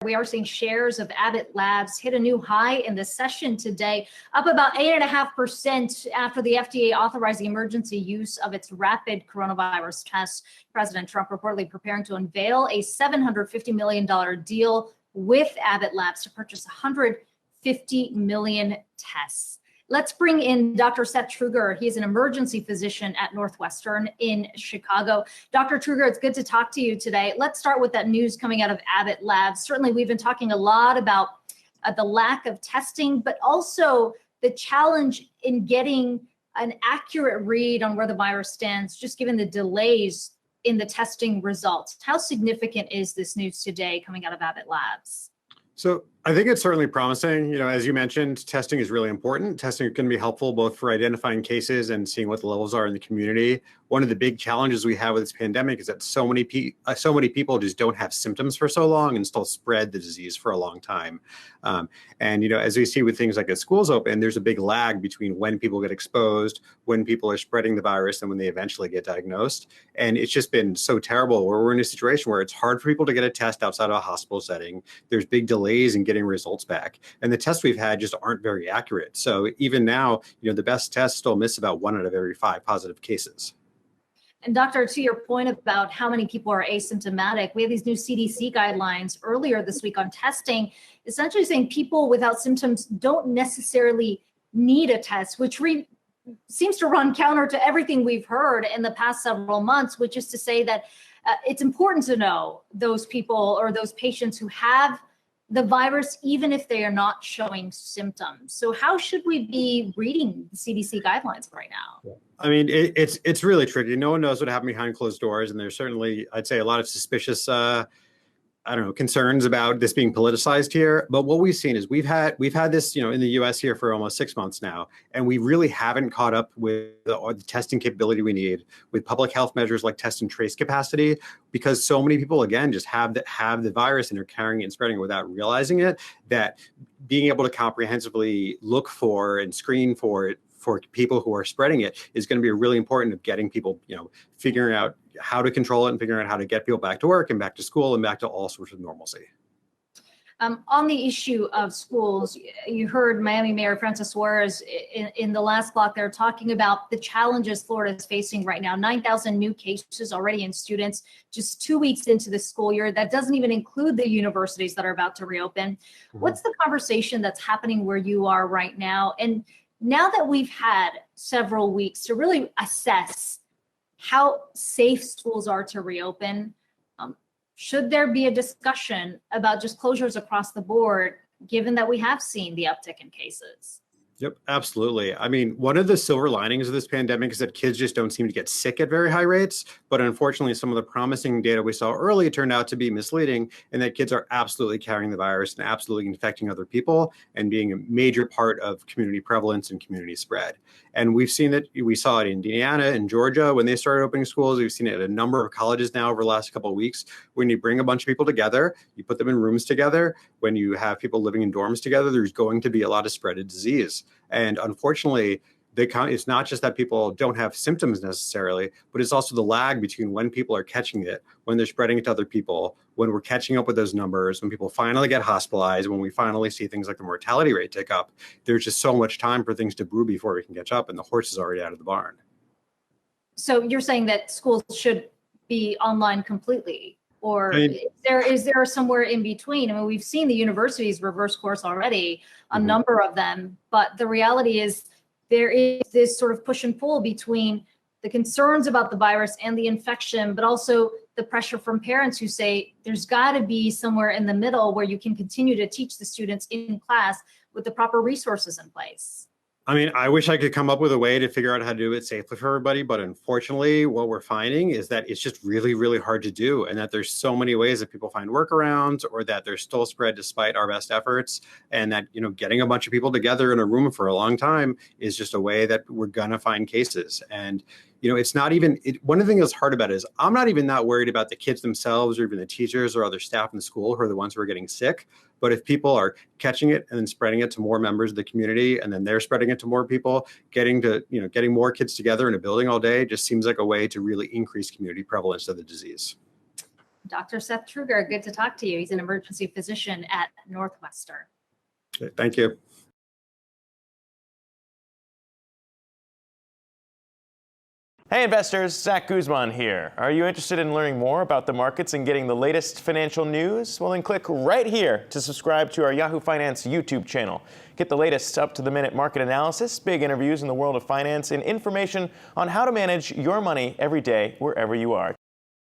We are seeing shares of Abbott Labs hit a new high in the session today, up about 8.5% after the FDA authorized the emergency use of its rapid coronavirus test. President Trump reportedly preparing to unveil a $750 million deal with Abbott Labs to purchase 150 million tests. Let's bring in Dr. Seth Trueger. He's an emergency physician at Northwestern in Chicago. Dr. Trueger, it's good to talk to you today. Let's start with that news coming out of Abbott Labs. Certainly, we've been talking a lot about the lack of testing, but also the challenge in getting an accurate read on where the virus stands, just given the delays in the testing results. How significant is this news today coming out of Abbott Labs? So I think it's certainly promising. As you mentioned, testing is really important. Testing can be helpful both for identifying cases and seeing what the levels are in the community. One of the big challenges we have with this pandemic is that so many people just don't have symptoms for so long and still spread the disease for a long time. As we see with things like as schools open, there's a big lag between when people get exposed, when people are spreading the virus, and when they eventually get diagnosed. And it's just been so terrible where we're in a situation where it's hard for people to get a test outside of a hospital setting. There's big delays in getting results back. And the tests we've had just aren't very accurate. So even now, the best tests still miss about 1 out of every 5 positive cases. And doctor, to your point about how many people are asymptomatic, we have these new CDC guidelines earlier this week on testing, essentially saying people without symptoms don't necessarily need a test, which seems to run counter to everything we've heard in the past several months, which is to say that it's important to know those people or those patients who have the virus, even if they are not showing symptoms. So how should we be reading the CDC guidelines right now? I mean, it's really tricky. No one knows what happened behind closed doors. And there's certainly, I'd say, a lot of suspicious concerns about this being politicized here. But what we've seen is we've had this, in the US here for almost 6 months now, and we really haven't caught up with the testing capability we need with public health measures like test and trace capacity, because so many people, again, just have the virus and are carrying it and spreading it without realizing it, that being able to comprehensively look for and screen for it for people who are spreading it is going to be really important of getting people, figuring out how to control it and figuring out how to get people back to work and back to school and back to all sorts of normalcy. On the issue of schools, you heard Miami Mayor Francis Suarez in the last block there talking about the challenges Florida is facing right now. 9,000 new cases already in students just 2 weeks into the school year. That doesn't even include the universities that are about to reopen. Mm-hmm. What's the conversation that's happening where you are right now? And now that we've had several weeks to really assess how safe schools are to reopen, should there be a discussion about just closures across the board, given that we have seen the uptick in cases? Yep, absolutely. I mean, one of the silver linings of this pandemic is that kids just don't seem to get sick at very high rates. But unfortunately, some of the promising data we saw early turned out to be misleading, and that kids are absolutely carrying the virus and absolutely infecting other people and being a major part of community prevalence and community spread. And we've seen that. We saw it in Indiana and Georgia when they started opening schools. We've seen it at a number of colleges now over the last couple of weeks. When you bring a bunch of people together, you put them in rooms together, when you have people living in dorms together, there's going to be a lot of spread of disease. And unfortunately, it's not just that people don't have symptoms necessarily, but it's also the lag between when people are catching it, when they're spreading it to other people, when we're catching up with those numbers, when people finally get hospitalized, when we finally see things like the mortality rate tick up. There's just so much time for things to brew before we can catch up, and the horse is already out of the barn. So you're saying that schools should be online completely? Or is there somewhere in between? I mean, we've seen the universities reverse course already, a number of them, but the reality is there is this sort of push and pull between the concerns about the virus and the infection, but also the pressure from parents who say there's got to be somewhere in the middle where you can continue to teach the students in class with the proper resources in place. I mean, I wish I could come up with a way to figure out how to do it safely for everybody. But unfortunately, what we're finding is that it's just really, really hard to do. And that there's so many ways that people find workarounds, or that they're still spread despite our best efforts. And that, getting a bunch of people together in a room for a long time is just a way that we're going to find cases. And it's not even, one of the things that's hard about it is I'm not even that worried about the kids themselves or even the teachers or other staff in the school who are the ones who are getting sick. But if people are catching it and then spreading it to more members of the community, and then they're spreading it to more people, getting more kids together in a building all day just seems like a way to really increase community prevalence of the disease. Dr. Seth Trueger, good to talk to you. He's an emergency physician at Northwestern. Thank you. Hey investors, Zach Guzman here. Are you interested in learning more about the markets and getting the latest financial news? Well, then click right here to subscribe to our Yahoo Finance YouTube channel. Get the latest up-to-the-minute market analysis, big interviews in the world of finance, and information on how to manage your money every day wherever you are.